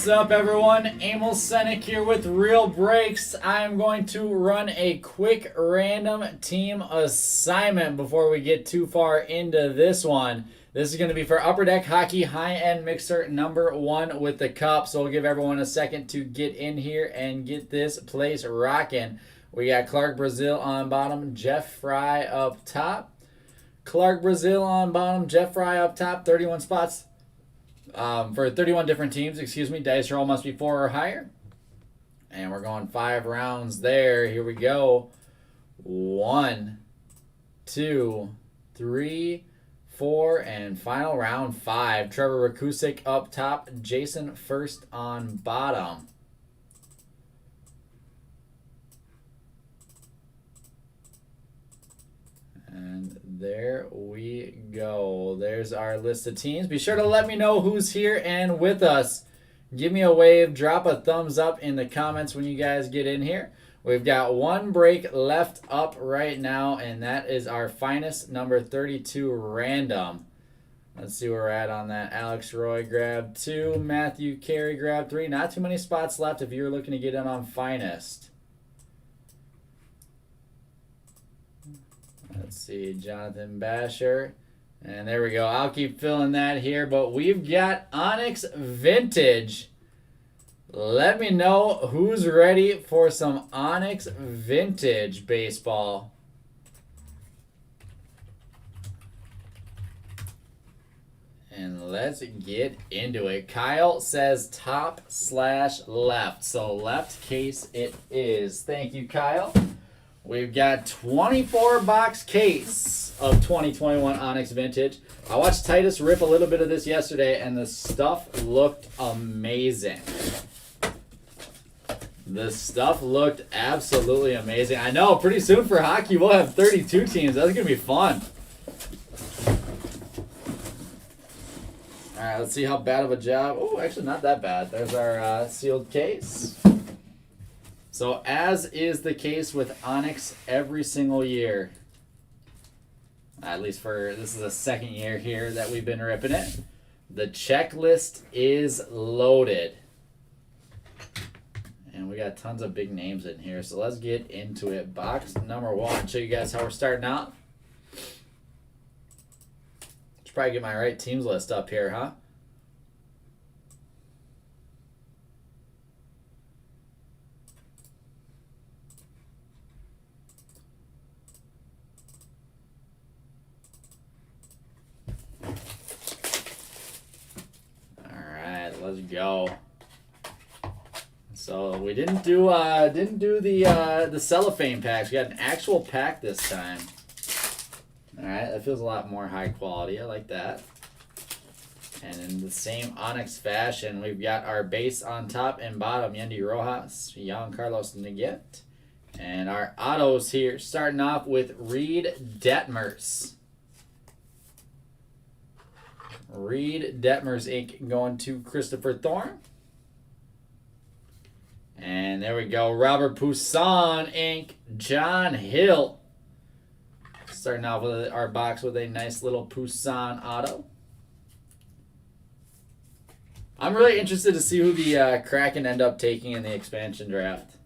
What's up, everyone? Emil Senek here with Real Breaks. I'm going to run a quick random team assignment before we get too far into this one. This is going to be for Upper Deck Hockey High-End Mixer number 1 with the cup. So we'll give everyone a second to get in here and get this place rocking. We got Clark Brazil on bottom, Jeff Fry up top. Clark Brazil on bottom, Jeff Fry up top, 31 spots. For 31 different teams, dice roll must be 4 or higher. And we're going 5 rounds there. Here we go. 1, 2, 3, 4, and final round 5. Trevor Rakusik up top, Jason first on bottom. And there we go. There's our list of teams. Be sure to let me know who's here and with us. Give me a wave. Drop a thumbs up in the comments when you guys get in here. We've got 1 break left up right now, and that is our finest number 32 random. Let's see where we're at on that. Alex Roy grabbed 2. Matthew Carey grabbed 3. Not too many spots left if you're looking to get in on finest. Let's see, Jonathan Basher. And there we go. I'll keep filling that here. But we've got Onyx Vintage. Let me know who's ready for some Onyx Vintage baseball. And let's get into it. Kyle says top/left. So left case it is. Thank you, Kyle. We've got 24-box case of 2021 Onyx Vintage. I watched Tatis rip a little bit of this yesterday, and the stuff looked amazing. The stuff looked absolutely amazing. I know, pretty soon for hockey, we'll have 32 teams. That's going to be fun. All right, let's see how bad of a job. Oh, actually not that bad. There's our sealed case. So as is the case with Onyx every single year, at least for this is the second year here that we've been ripping it, the checklist is loaded. And we got tons of big names in here, so let's get into it. Box number 1, show you guys how we're starting out. Should probably get my right teams list up here, huh? Let's go. So we didn't do the cellophane packs. We got an actual pack this time. All right, that feels a lot more high quality. I like that. And in the same Onyx fashion, we've got our base on top and bottom: Yendy Rojas, Carlos Neguet, and our autos here starting off with Reed Detmers. Reed Detmers Inc. going to Christopher Thorne. And there we go. Robert Poussin Inc. John Hill. Starting off with our box with a nice little Poussin auto. I'm really interested to see who the Kraken end up taking in the expansion draft.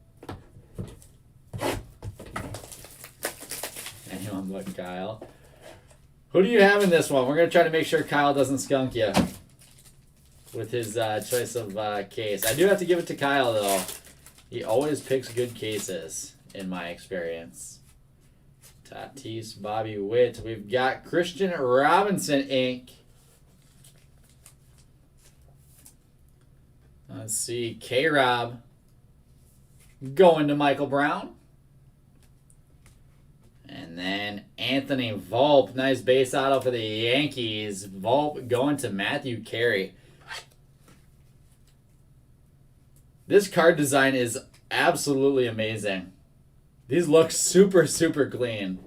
Anyone but Kyle. Who do you have in this one? We're going to try to make sure Kyle doesn't skunk you with his choice of case. I do have to give it to Kyle, though. He always picks good cases, in my experience. Tatis, Bobby Witt. We've got Christian Robinson, Inc. Let's see. K-Rob going to Michael Brown. And then Anthony Volpe, nice base auto for the Yankees. Volpe going to Matthew Carey. This card design is absolutely amazing. These look super, super clean.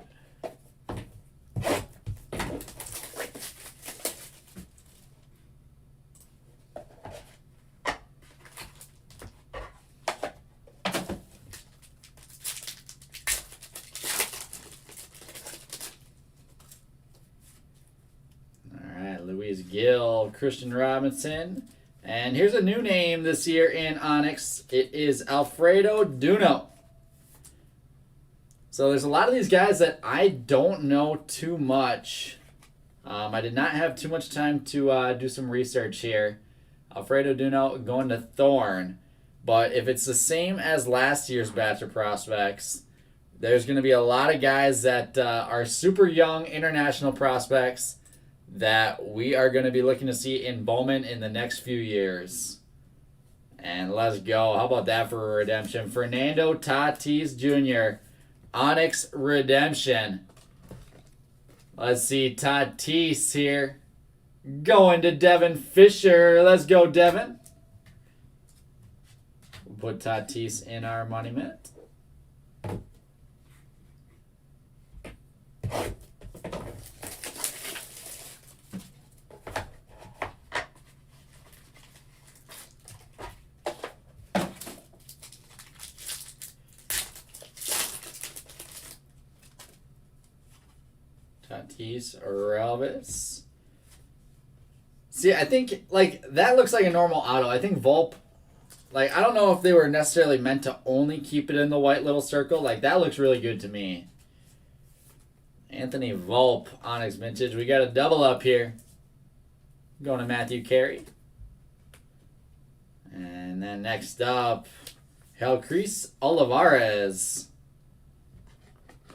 Louise, Gill, Christian Robinson, And here's a new name this year in Onyx. It is Alfredo Dunno. So there's a lot of these guys that I don't know too much. I did not have too much time to do some research here. Alfredo Dunno going to Thorn. But if it's the same as last year's batch of prospects, there's going to be a lot of guys that are super young international prospects that we are going to be looking to see in Bowman in the next few years. And let's go. How about that for a redemption? Fernando Tatis Jr., Onyx redemption. Let's see Tatis here. Going to Devin Fisher. Let's go, Devin. We'll put Tatis in our monument. Tatis Elvis. See, I think, like, that looks like a normal auto. I think Volpe, like, I don't know if they were necessarily meant to only keep it in the white little circle. Like, that looks really good to me. Anthony Volpe, Onyx Vintage. We got a double up here. Going to Matthew Carey. And then next up, Helcris Olivares.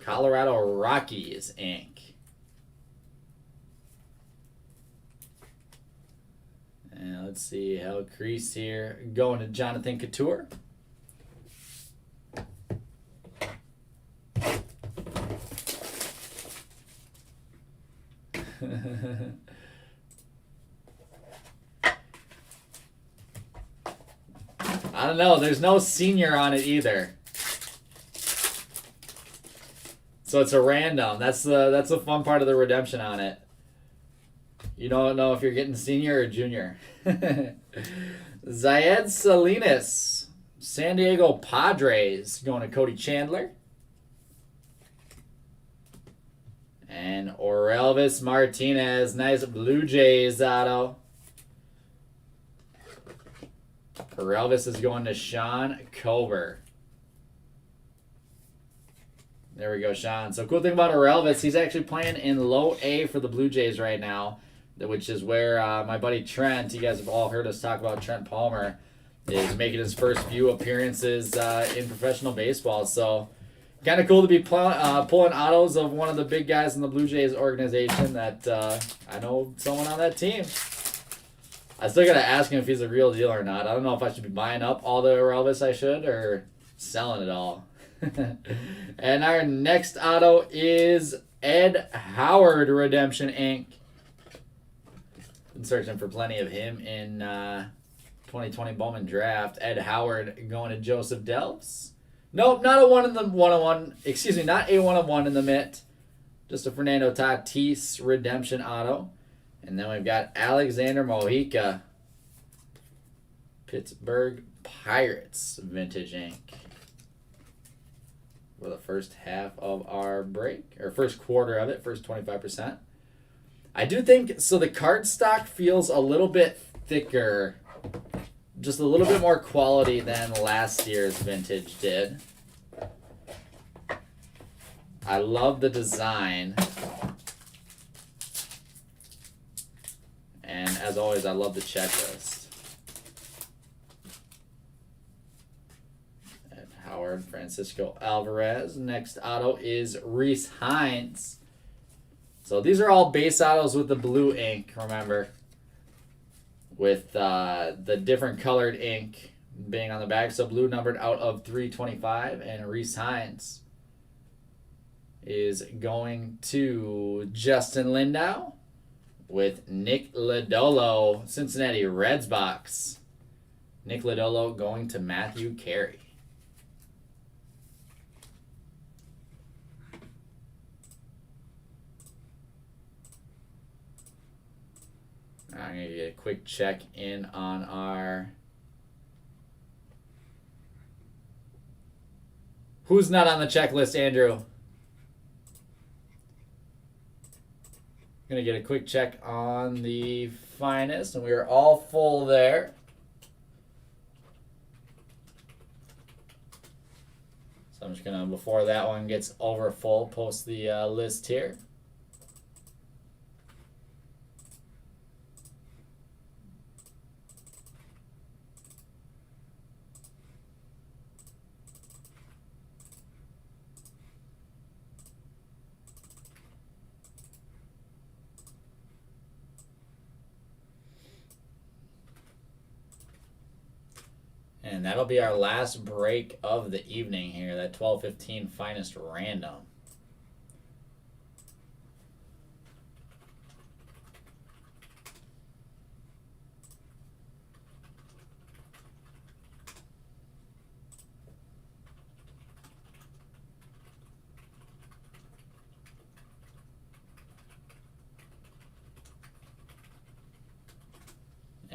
Colorado Rockies, Inc. And let's see, Helcris here. Going to Jonathan Couture. I don't know. There's no senior on it either. So it's a random. That's the fun part of the redemption on it. You don't know if you're getting senior or junior. Zayed Salinas, San Diego Padres, going to Cody Chandler. And Orelvis Martinez, nice Blue Jays auto. Orelvis is going to Sean Cover. There we go, Sean. So cool thing about Orelvis, he's actually playing in low A for the Blue Jays right now, which is where my buddy Trent, you guys have all heard us talk about Trent Palmer, is making his first few appearances in professional baseball. So kind of cool to be pulling autos of one of the big guys in the Blue Jays organization that I know someone on that team. I still got to ask him if he's a real deal or not. I don't know if I should be buying up all the Orelvis I should or selling it all. And our next auto is Ed Howard Redemption Inc. Been searching for plenty of him in 2020 Bowman Draft. Ed Howard going to Joseph Delves. Nope, not a 1 in the 101. Excuse me, not a 101 in the mitt. Just a Fernando Tatis Redemption auto. And then we've got Alexander Mohica, Pittsburgh Pirates Vintage Inc. For the first half of our break, or first quarter of it, first 25%. I do think, so the card stock feels a little bit thicker, just a little bit more quality than last year's vintage did. I love the design. And as always, I love the checklist. Howard, Francisco Alvarez. Next auto is Reese Hines. So these are all base autos with the blue ink, remember. With the different colored ink being on the back. So blue numbered out of 325. And Reese Hines is going to Justin Lindau with Nick Lodolo, Cincinnati Reds box. Nick Lodolo going to Matthew Carey. I'm going to get a quick check in on our... Who's not on the checklist, Andrew? Going to get a quick check on the finest, and we are all full there. So I'm just going to, before that one gets over full, post the list here. And that'll be our last break of the evening here, that 12-15 finest random.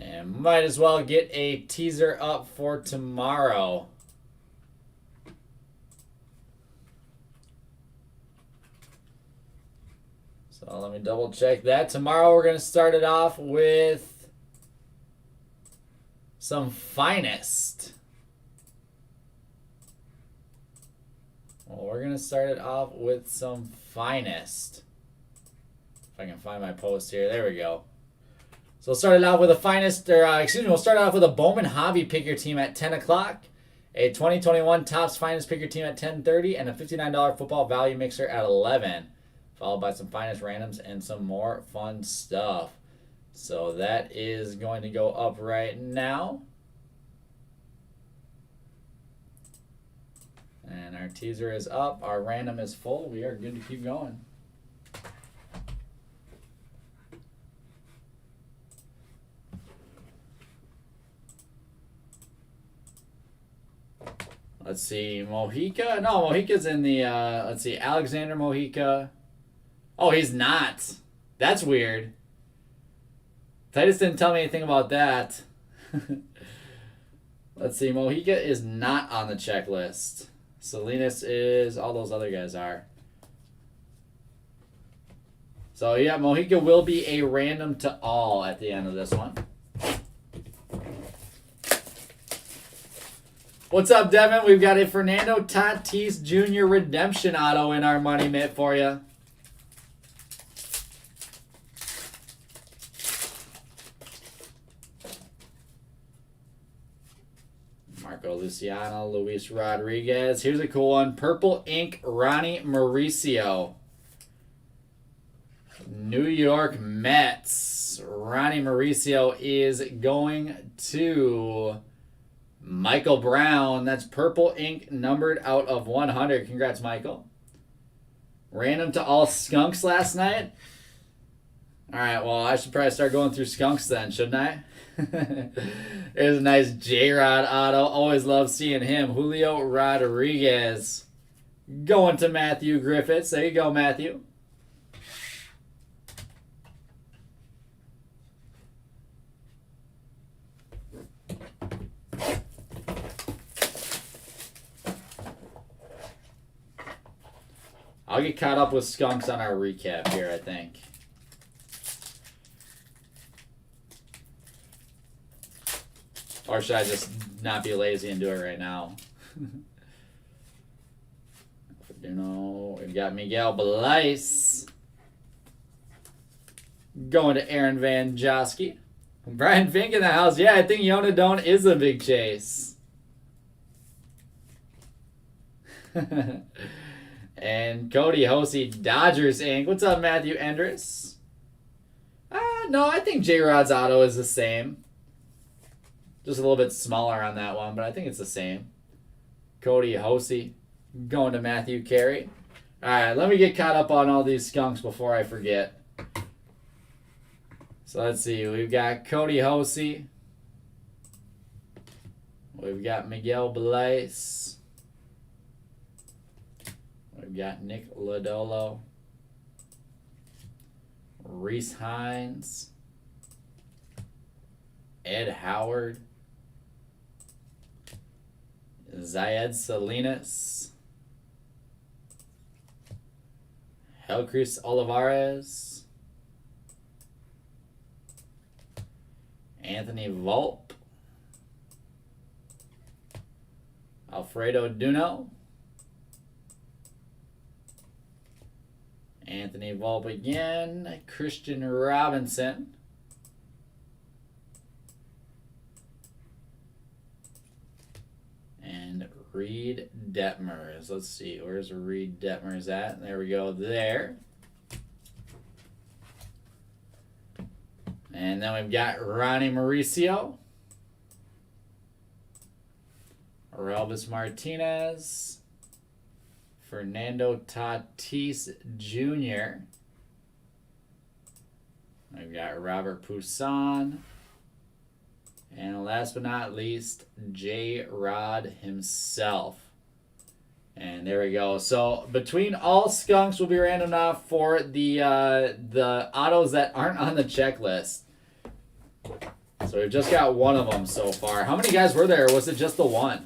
And might as well get a teaser up for tomorrow. So let me double check that. Tomorrow we're going to start it off with some finest. Well, we're going to start it off with some finest. If I can find my post here. There we go. So we'll start it off with a finest, we'll start it off with a Bowman Hobby Pick Your Team at 10 o'clock, a 2021 Topps Finest Pick Your Team at 10:30, and a $59 Football Value Mixer at 11, followed by some finest randoms and some more fun stuff. So that is going to go up right now. And our teaser is up. Our random is full. We are good to keep going. Let's see, Mohica. No, Mohica's in the, let's see, Alexander Mohica. Oh, he's not. That's weird. Tatis didn't tell me anything about that. Let's see, Mohica is not on the checklist. Salinas is, all those other guys are. So, yeah, Mohica will be a random to all at the end of this one. What's up, Devin? We've got a Fernando Tatis Jr. redemption auto in our money mitt for you. Marco Luciano, Luis Rodriguez. Here's a cool one. Purple Ink, Ronnie Mauricio. New York Mets. Ronnie Mauricio is going to Michael Brown. That's Purple Ink, numbered out of 100. Congrats, Michael. Random to all skunks last night. All right, well, I should probably start going through skunks then, shouldn't I? There's a nice J-Rod auto. Always love seeing him. Julio Rodriguez. Going to Matthew Griffiths. There you go, Matthew. I'll get caught up with skunks on our recap here, I think. Or should I just not be lazy and do it right now? We've got Miguel Belice. Going to Aaron Van Josky. Brian Fink in the house. Yeah, I think Yonadone is a big chase. And Cody Hosey, Dodgers Inc. What's up, Matthew Endress? No, I think J-Rod's auto is the same. Just a little bit smaller on that one, but I think it's the same. Cody Hosey going to Matthew Carey. All right, let me get caught up on all these skunks before I forget. So let's see. We've got Cody Hosey. We've got Miguel Belice. We've got Nick Lodolo. Reese Hines. Ed Howard. Zayed Salinas. Helcris Olivares. Anthony Volpe. Alfredo Dunno. Anthony Volpe again. Christian Robinson. And Reed Detmers. Let's see, where's Reed Detmers at? There we go, there. And then we've got Ronnie Mauricio. Elvis Martinez. Fernando Tatis Jr. We've got Robert Poussin. And last but not least, J-Rod himself. And there we go. So between all skunks will be random off for the autos that aren't on the checklist. So we've just got one of them so far. How many guys were there, or was it just the one?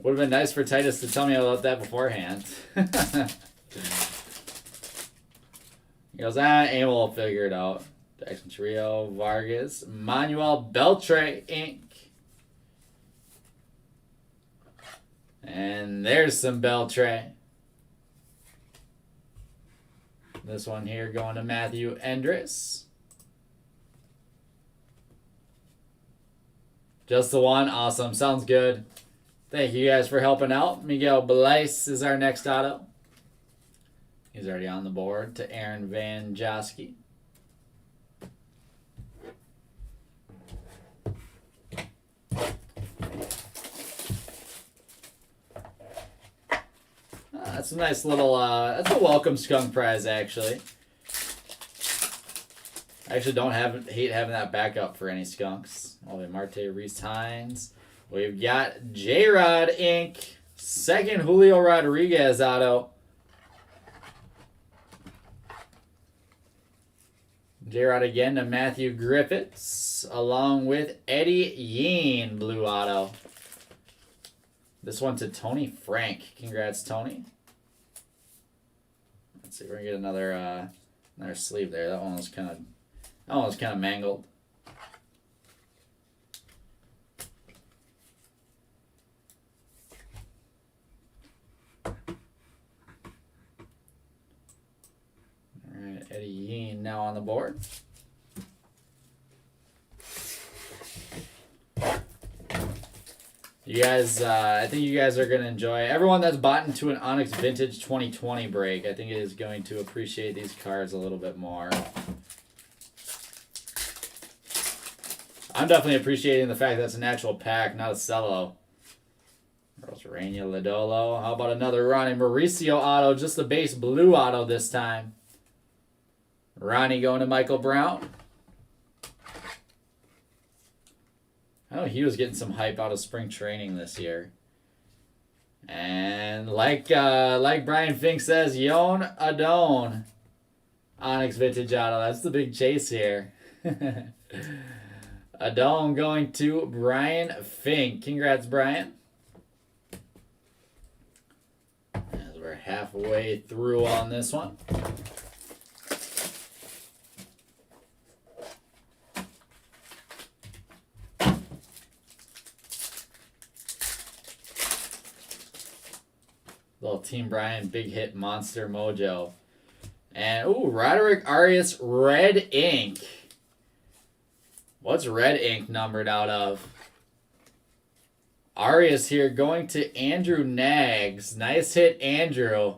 Would have been nice for Titus to tell me about that beforehand. He goes, Emil will figure it out. Jackson Trio, Vargas, Manuel Beltre, Inc. And there's some Beltre. This one here going to Matthew Endres. Just the one. Awesome. Sounds good. Thank you guys for helping out. Miguel Blais is our next auto. He's already on the board to Aaron Van Josky. That's a nice little, that's a welcome skunk prize, actually. I actually don't hate having that backup for any skunks. Ollie Marte, Reese Hines. We've got J-Rod Inc. Second Julio Rodriguez auto. J-Rod again to Matthew Griffiths, along with Eddie Yeen, blue auto. This one to Tony Frank. Congrats, Tony. Let's see, we're gonna get another sleeve there. That one was kind of mangled. Eddie Yeen now on the board. You guys, I think you guys are going to enjoy. Everyone that's bought into an Onyx Vintage 2020 break, I think it is going to appreciate these cards a little bit more. I'm definitely appreciating the fact that it's a natural pack, not a cello. Rosarena Lodolo. How about another Ronnie Mauricio auto, just the base blue auto this time. Ronnie going to Michael Brown. Oh, he was getting some hype out of spring training this year. And like Brian Fink says, Yon Adone. Onyx Vintage auto. That's the big chase here. Adone going to Brian Fink. Congrats, Brian. As we're halfway through on this one. Little Team Brian big hit monster mojo. And, ooh, Roderick Arias red ink. What's red ink numbered out of? Arias here going to Andrew Nags. Nice hit, Andrew.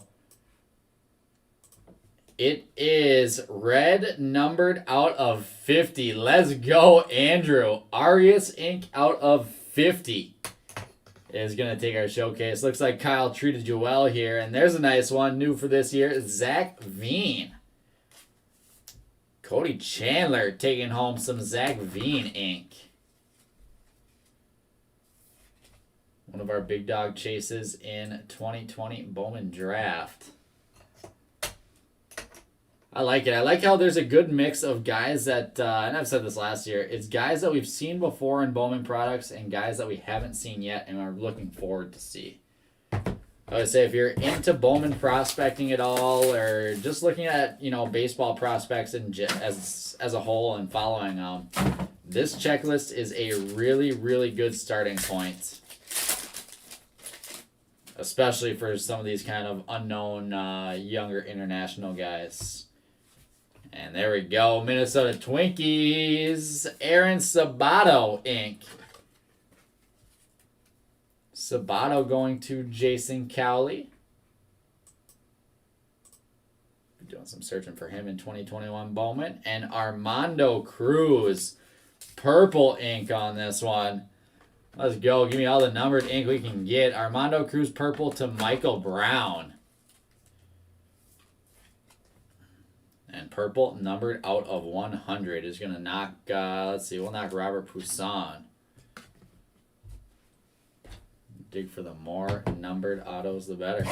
It is red numbered out of 50. Let's go, Andrew. Arias ink out of 50. Is going to take our showcase. Looks like Kyle treated you well here. And there's a nice one. New for this year. Zach Veen. Cody Chandler taking home some Zach Veen ink. One of our big dog chases in 2020 Bowman Draft. I like it. I like how there's a good mix of guys that, and I've said this last year, it's guys that we've seen before in Bowman products and guys that we haven't seen yet and are looking forward to see. I would say if you're into Bowman prospecting at all or just looking at, baseball prospects as a whole and following them, this checklist is a really, really good starting point. especially for some of these kind of unknown younger international guys. And there we go. Minnesota Twinkies. Aaron Sabato ink. Sabato going to Jason Cowley. Doing some searching for him in 2021 Bowman. And Armando Cruz. Purple ink on this one. Let's go. Give me all the numbered ink we can get. Armando Cruz purple to Michael Brown. And purple numbered out of 100 is going to knock, let's see, we'll knock Robert Poussin. Dig for the more numbered autos, the better.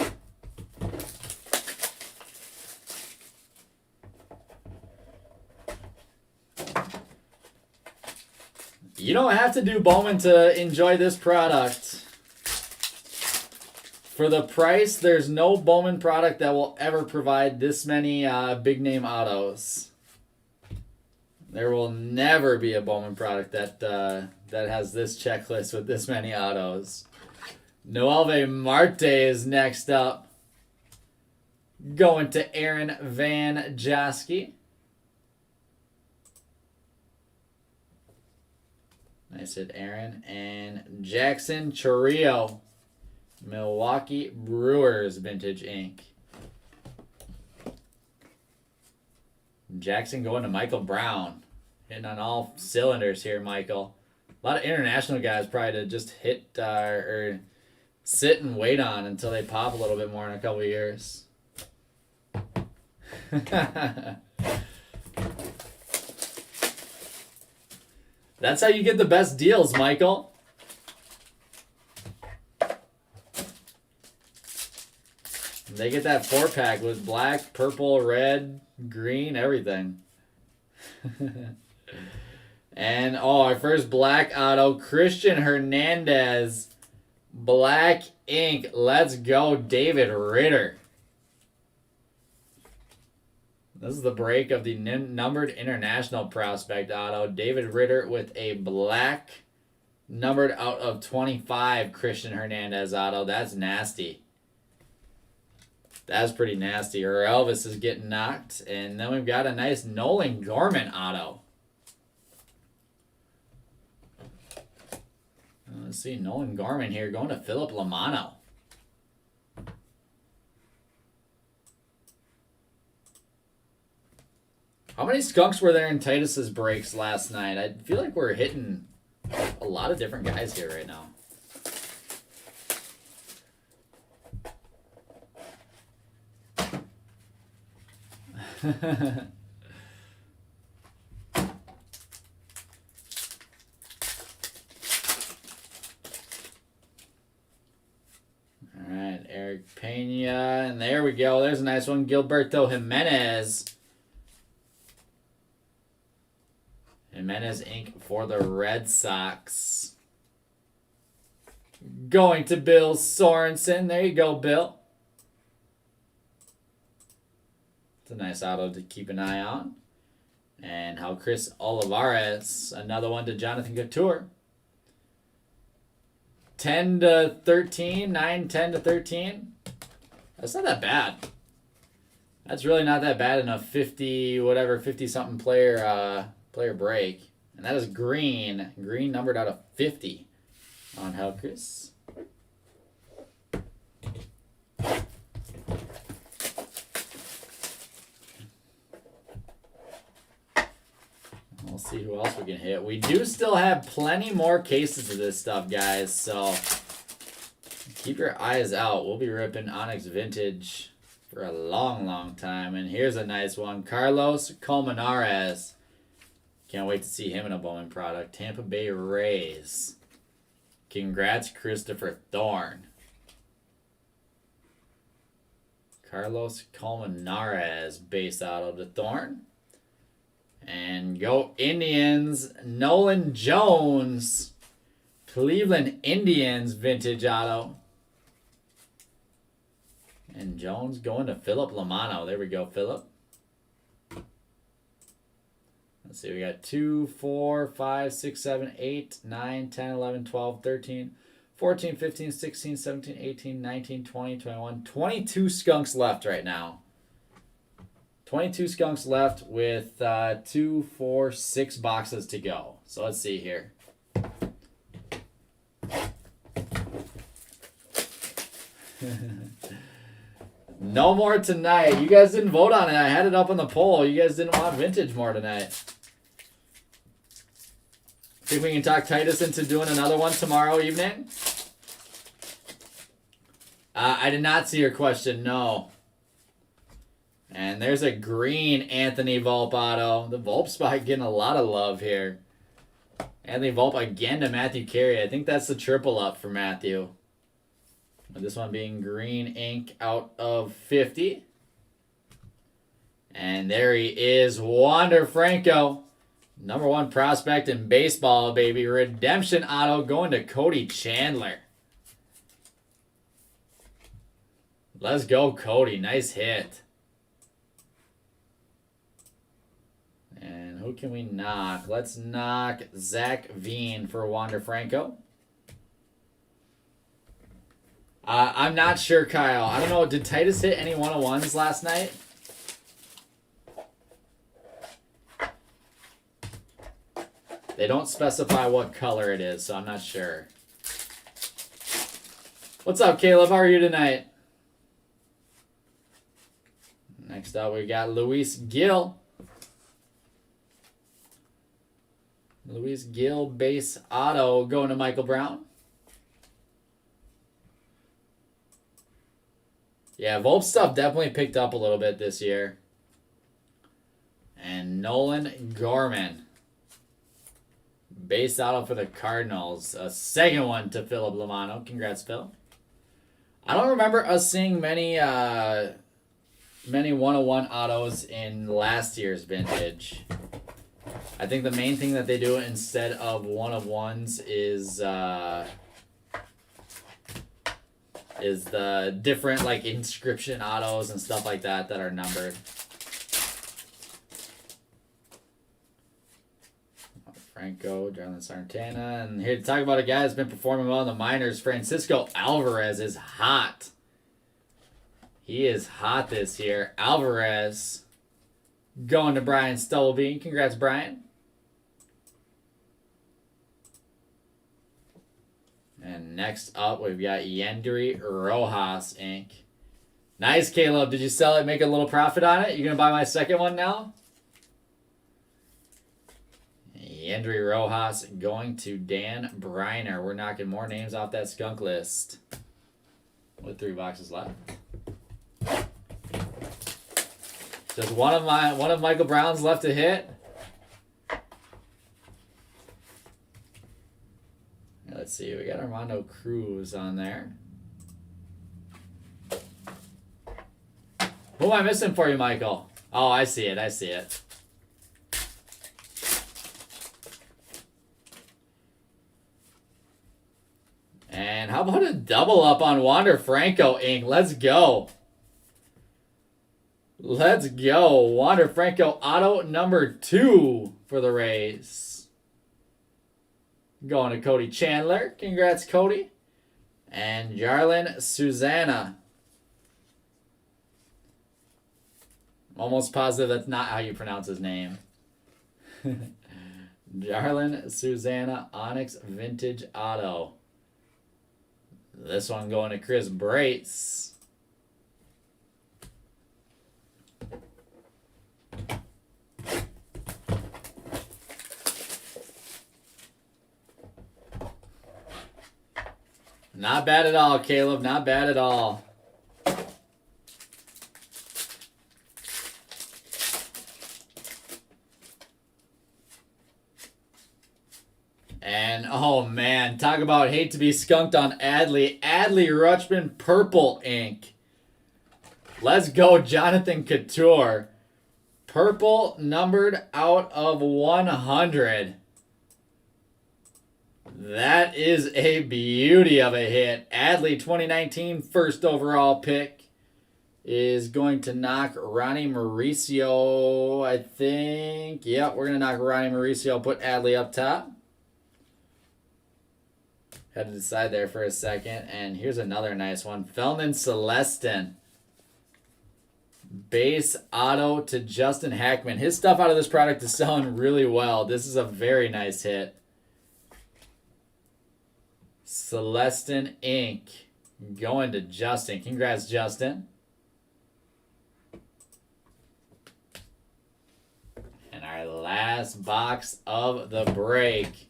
You don't have to do Bowman to enjoy this product. For the price, there's no Bowman product that will ever provide this many big name autos. There will never be a Bowman product that has this checklist with this many autos. Noelve Marte is next up. Going to Aaron Van Josky. Nice hit, Aaron. And Jackson Chourio. Milwaukee Brewers vintage ink. Jackson going to Michael Brown. Hitting on all cylinders here, Michael. A lot of international guys probably to just hit or sit and wait on until they pop a little bit more in a couple of years. That's how you get the best deals, Michael. They get that 4-pack with black, purple, red, green, everything. And, our first black auto, Christian Hernandez. Black ink. Let's go, David Ritter. This is the break of the numbered international prospect auto. David Ritter with a black numbered out of 25 Christian Hernandez auto. That's nasty. That's pretty nasty. Or Elvis is getting knocked. And then we've got a nice Nolan Gorman auto. Let's see, Nolan Gorman here going to Philip Lamano. How many skunks were there in Tatis's breaks last night? I feel like we're hitting a lot of different guys here right now. Alright, Eric Pena. And there we go. There's a nice one. Gilberto Jimenez. Jimenez ink for the Red Sox. Going to Bill Sorensen. There you go, Bill. It's a nice auto to keep an eye on. And how Chris Olivares. Another one to Jonathan Couture. 10 to 13. 9, 10 to 13. That's not that bad. That's really not that bad in a 50-something player break. And that is green. Green numbered out of 50 on Helkris. We'll see who else we can hit. We do still have plenty more cases of this stuff, guys. So keep your eyes out. We'll be ripping Onyx Vintage for a long, long time. And here's a nice one. Carlos Colmenares. Can't wait to see him in a Bowman product. Tampa Bay Rays. Congrats, Christopher Thorne. Carlos Colmenares, base auto to Thorne. And go Indians, Nolan Jones. Cleveland Indians vintage auto. And Jones going to Philip Lamano. There we go, Philip. Let's see, we got 2, 4, 5, 6, 7, 8, 9, 10, 11, 12, 13, 14, 15, 16, 17, 18, 19, 20, 21. 22 skunks left right now. 22 skunks left with 2, 4, 6 boxes to go. So let's see here. No more tonight. You guys didn't vote on it. I had it up on the poll. You guys didn't want vintage more tonight. Think we can talk Tatis into doing another one tomorrow evening? I did not see your question, no. And there's a green Anthony Volpe auto. The Volpe spot getting a lot of love here. Anthony Volpe again to Matthew Carey. I think that's the triple up for Matthew. This one being green ink out of 50. And there he is, Wander Franco. Number 1 prospect in baseball, baby. Redemption auto going to Cody Chandler. Let's go, Cody. Nice hit. And who can we knock? Let's knock Zach Veen for Wander Franco. I'm not sure, Kyle. I don't know. Did Tatis hit any 101s last night? They don't specify what color it is, so I'm not sure. What's up, Caleb? How are you tonight? Next up, we got Louise Gill. Louise Gill base auto going to Michael Brown. Yeah, Volpe stuff definitely picked up a little bit this year. And Nolan Gorman. Base auto for the Cardinals. A second one to Philip Lamano. Congrats, Phil. I don't remember us seeing many 101 autos in last year's vintage. I think the main thing that they do instead of 101s is the different like inscription autos and stuff like that that are numbered. Franco, Jarlin Santana, and here to talk about a guy that's been performing well in the minors. Francisco Alvarez is hot. He is hot this year. Alvarez going to Brian Stubblebee. Congrats, Brian. And next up, we've got Yendry Rojas Inc. Nice, Caleb. Did you sell it, make a little profit on it? You going to buy my second one now? Yendry Rojas going to Dan Briner. We're knocking more names off that skunk list. With 3 boxes left. Just one of Michael Brown's left to hit. Let's see. We got Armando Cruz on there. Who am I missing for you, Michael? Oh, I see it. I see it. And how about a double up on Wander Franco Inc.? Let's go. Let's go. Wander Franco auto number 2 for the Rays. Going to Cody Chandler. Congrats, Cody. And Jarlin Susanna. I'm almost positive that's not how you pronounce his name. Jarlin Susanna Onyx Vintage Auto. This one going to Chris Brates. Not bad at all, Caleb. Not bad at all. And, oh man, talk about hate to be skunked on Adley. Adley Rutschman Purple Ink. Let's go, Jonathan Couture. Purple numbered out of 100. That is a beauty of a hit. Adley 2019 first overall pick is going to knock Ronnie Mauricio, I think. Yep, we're going to knock Ronnie Mauricio, put Adley up top. Had to decide there for a second. And here's another nice one. Felman Celestin. Base auto to Justin Hackman. His stuff out of this product is selling really well. This is a very nice hit. Celestin Inc. Going to Justin. Congrats, Justin. And our last box of the break.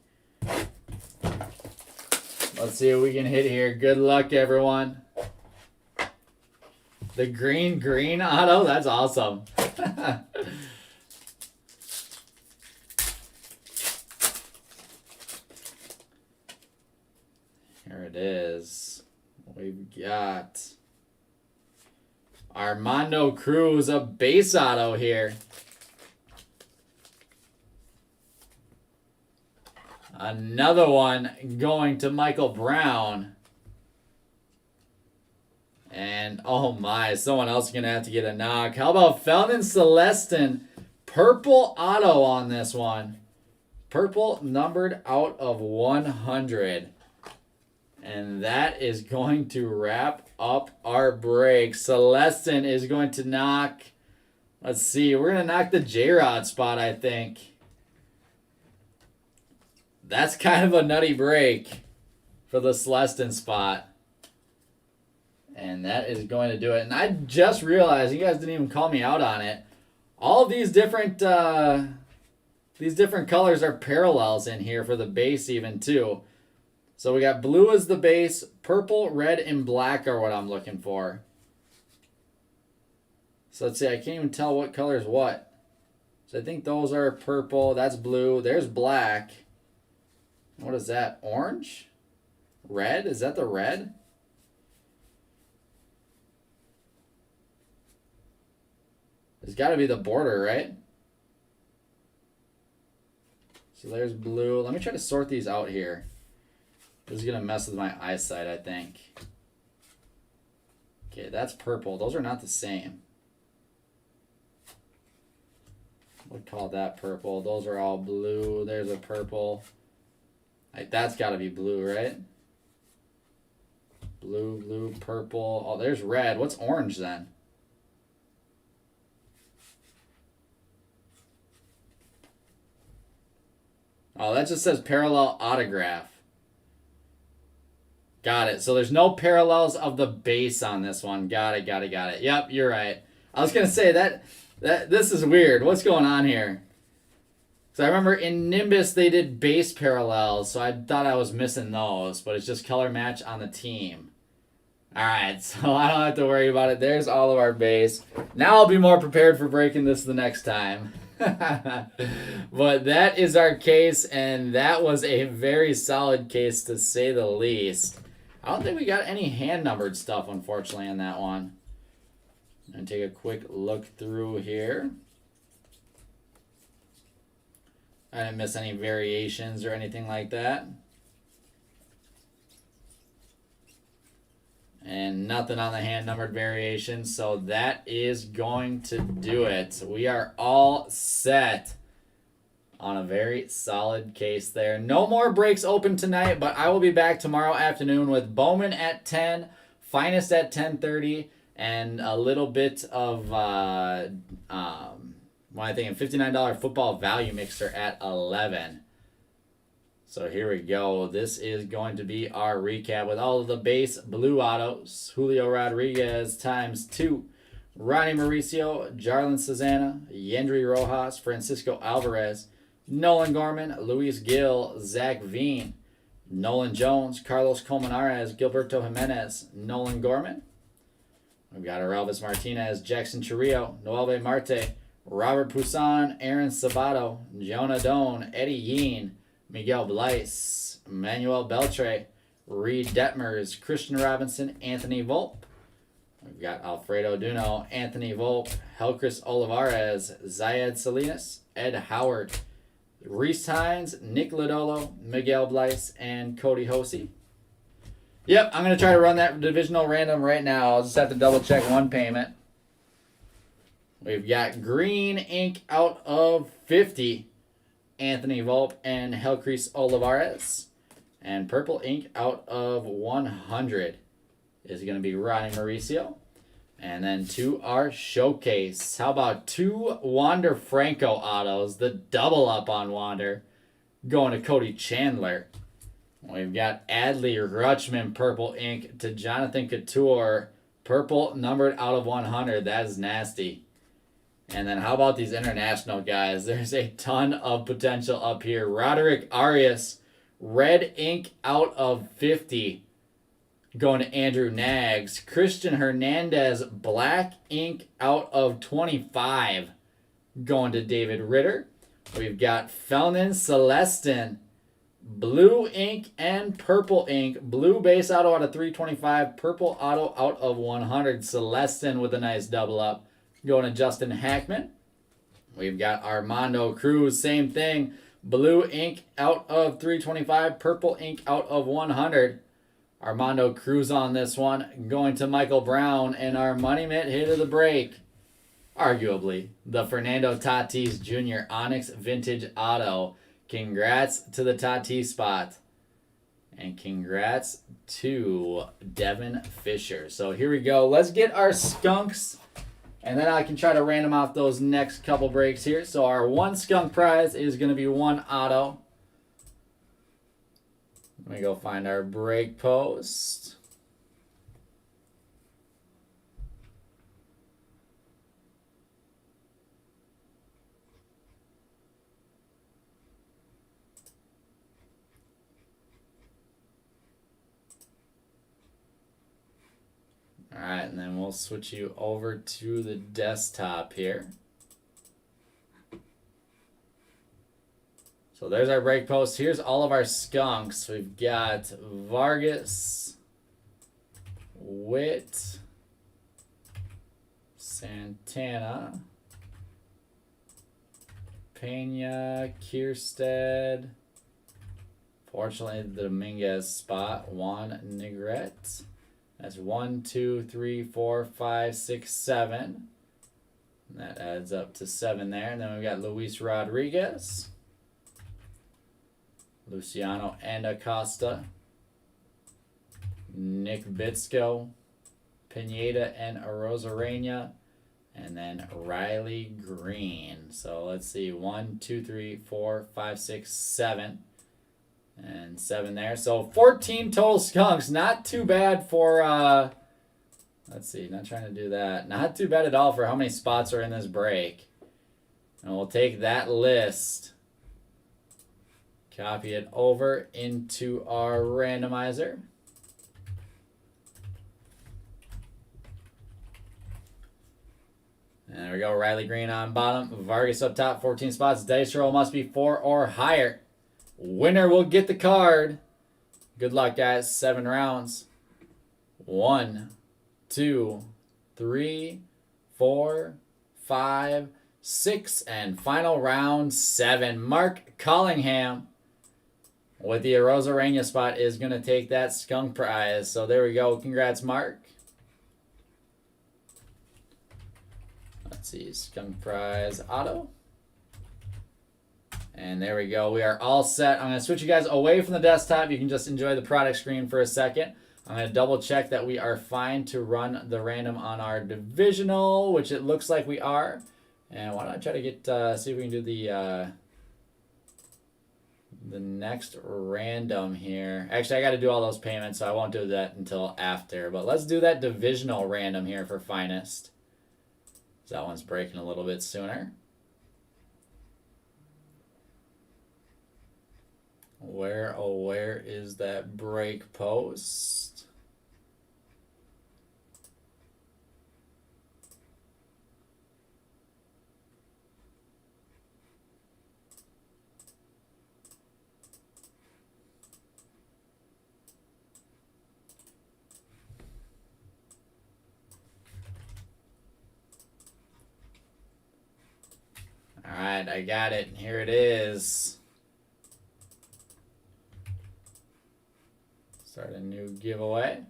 Let's see what we can hit here. Good luck, everyone. The green auto? That's awesome. Here it is. We've got Armando Cruz, a base auto here. Another one going to Michael Brown. And, oh my, someone else is going to have to get a knock. How about Felton Celestin? Purple auto on this one. Purple numbered out of 100. And that is going to wrap up our break. Celestin is going to knock, let's see, we're going to knock the J-Rod spot, I think. That's kind of a nutty break for the Celestin spot. And that is going to do it. And I just realized, you guys didn't even call me out on it. All of these different colors are parallels in here for the base even too. So we got blue as the base, purple, red, and black are what I'm looking for. So let's see, I can't even tell what color is what. So I think those are purple, that's blue, there's black. What is that, orange? Red, is that the red? It's got to be the border, right? So there's blue. Let me try to sort these out here. This is going to mess with my eyesight, I think. Okay, that's purple. Those are not the same. We'll call that purple. Those are all blue. There's a purple. Like, that's got to be blue, right? Blue, blue, purple. Oh, there's red. What's orange then? Oh, that just says parallel autograph. Got it. So there's no parallels of the base on this one. Got it, got it, got it. Yep, you're right. I was going to say that this is weird. What's going on here? So I remember in Nimbus they did base parallels, so I thought I was missing those, but it's just color match on the team. All right, so I don't have to worry about it. There's all of our base. Now I'll be more prepared for breaking this the next time. But that is our case, and that was a very solid case to say the least. I don't think we got any hand-numbered stuff, unfortunately, on that one. I'm going to take a quick look through here. I didn't miss any variations or anything like that. And nothing on the hand-numbered variations, so that is going to do it. We are all set on a very solid case there. No more breaks open tonight, but I will be back tomorrow afternoon with Bowman at 10, Finest at 10:30, and a little bit of, what I think, a $59 football value mixer at 11. So here we go. This is going to be our recap with all of the base blue autos. Julio Rodriguez ×2. Ronnie Mauricio, Jarlin Cezanna, Yendry Rojas, Francisco Alvarez, Nolan Gorman, Louise Gill, Zach Veen, Nolan Jones, Carlos Colmenares, Gilberto Jimenez, Nolan Gorman. We've got Elvis Martinez, Jackson Chirrillo, Noelve Marte, Robert Poussin, Aaron Sabato, Jonah Doan, Eddie Yeen, Miguel Bleis, Manuel Beltre, Reed Detmers, Christian Robinson, Anthony Volpe. We've got Alfredo Dunno, Anthony Volpe, Helcris Olivares, Zayed Salinas, Ed Howard, Reese Hines, Nick Lodolo, Miguel Bleis, and Cody Hosey. Yep, I'm going to try to run that divisional random right now. I'll just have to double check one payment. We've got green ink out of 50. Anthony Volpe and Helcris Olivares. And purple ink out of 100 is going to be Ronnie Mauricio. And then to our showcase. How about 2 Wander Franco autos? The double up on Wander. Going to Cody Chandler. We've got Adley Rutschman purple ink to Jonathan Couture. Purple numbered out of 100. That is nasty. And then how about these international guys? There's a ton of potential up here. Roderick Arias. Red ink out of 50. Going to Andrew Nags. Christian Hernandez. Black ink out of 25. Going to David Ritter. We've got Felnin Celestin. Blue ink and purple ink. Blue base auto out of 325. Purple auto out of 100. Celestin with a nice double up. Going to Justin Hackman. We've got Armando Cruz. Same thing. Blue ink out of 325. Purple ink out of 100. Armando Cruz on this one. Going to Michael Brown. And our money mitt hit of the break. Arguably, the Fernando Tatis Jr. Onyx Vintage Auto. Congrats to the Tatis spot. And congrats to Devin Fisher. So here we go. Let's get our skunks. And then I can try to random out those next couple breaks here. So our 1 skunk prize is going to be 1 auto. Let me go find our break post. Alright, and then we'll switch you over to the desktop here. So there's our break post. Here's all of our skunks. We've got Vargas, Witt, Santana, Pena, Kierstead. Fortunately, the Dominguez spot. Juan Negrete. That's 1, 2, 3, 4, 5, 6, 7. And that adds up to 7 there. And then we've got Luis Rodriguez, Luciano and Acosta, Nick Bitsko, Pineda and Arozarena, and then Riley Green. So let's see, 1, 2, 3, 4, 5, 6, 7. And 7 there. So 14 total skunks. Not too bad for, let's see, not trying to do that. Not too bad at all for how many spots are in this break. And we'll take that list, copy it over into our randomizer. And there we go. Riley Green on bottom. Vargas up top, 14 spots. Dice roll must be 4 or higher. Winner will get the card. Good luck, guys. 7 rounds. 1, 2, 3, 4, 5, 6, and final round 7. Mark Collingham with the Arozarena spot is going to take that skunk prize. So there we go. Congrats, Mark. Let's see. Skunk prize auto. And there we go. We are all set. I'm going to switch you guys away from the desktop. You can just enjoy the product screen for a second. I'm going to double check that we are fine to run the random on our divisional, which it looks like we are. And why don't I try to get, see if we can do the next random here. Actually, I got to do all those payments, so I won't do that until after. But let's do that divisional random here for Finest. So that one's breaking a little bit sooner. Where is that break post? All right, I got it. Here it is. Start a new giveaway.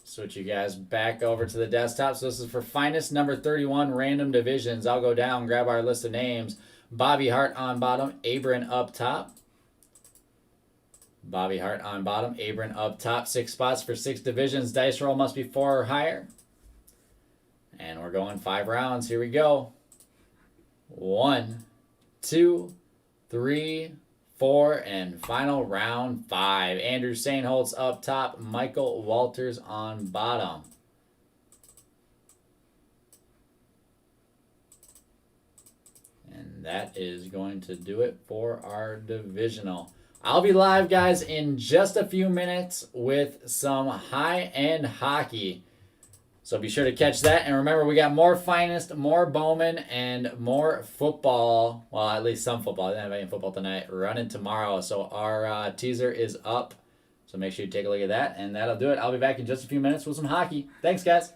Switch you guys back over to the desktop. So this is for Finest number 31 random divisions. I'll go down, grab our list of names. Bobby Hart on bottom, Abram up top. Bobby Hart on bottom. Abram up top. 6 spots for 6 divisions. Dice roll must be 4 or higher. And we're going 5 rounds. Here we go. 1, 2, 3, 4, and final round 5. Andrew Sainholtz up top. Michael Walters on bottom. And that is going to do it for our divisional. I'll be live, guys, in just a few minutes with some high-end hockey. So be sure to catch that. And remember, we got more Finest, more Bowman, and more football. Well, at least some football. I didn't have any football tonight. Running tomorrow. So our teaser is up. So make sure you take a look at that. And that'll do it. I'll be back in just a few minutes with some hockey. Thanks, guys.